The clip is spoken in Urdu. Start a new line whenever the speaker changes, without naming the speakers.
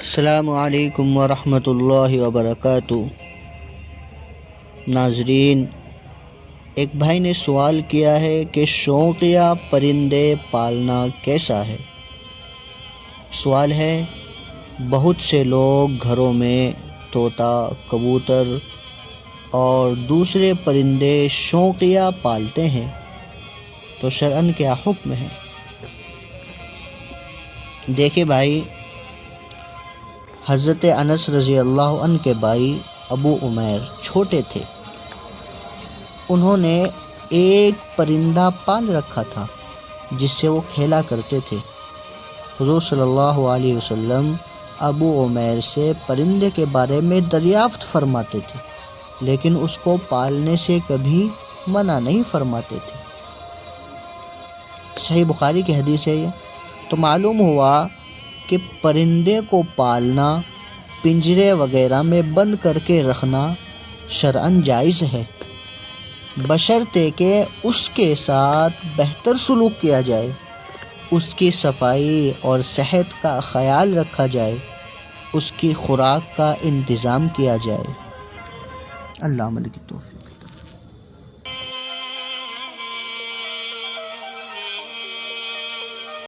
السلام علیکم ورحمۃ اللہ وبرکاتہ۔ ناظرین، ایک بھائی نے سوال کیا ہے کہ شوقیہ پرندے پالنا کیسا ہے؟ سوال ہے، بہت سے لوگ گھروں میں طوطا، کبوتر اور دوسرے پرندے شوقیہ پالتے ہیں، تو شرعاً کیا حکم ہے؟ دیکھیں بھائی، حضرت انس رضی اللہ عنہ کے بھائی ابو عمیر چھوٹے تھے، انہوں نے ایک پرندہ پال رکھا تھا جس سے وہ کھیلا کرتے تھے۔ حضور صلی اللہ علیہ وسلم ابو عمیر سے پرندے کے بارے میں دریافت فرماتے تھے، لیکن اس کو پالنے سے کبھی منع نہیں فرماتے تھے۔ صحیح بخاری کی حدیث ہے یہ۔ تو معلوم ہوا کہ پرندے کو پالنا، پنجرے وغیرہ میں بند کر کے رکھنا شرعاً جائز ہے، بشرطے کہ اس کے ساتھ بہتر سلوک کیا جائے، اس کی صفائی اور صحت کا خیال رکھا جائے، اس کی خوراک کا انتظام کیا جائے۔ اللہ عمل کی توفیق۔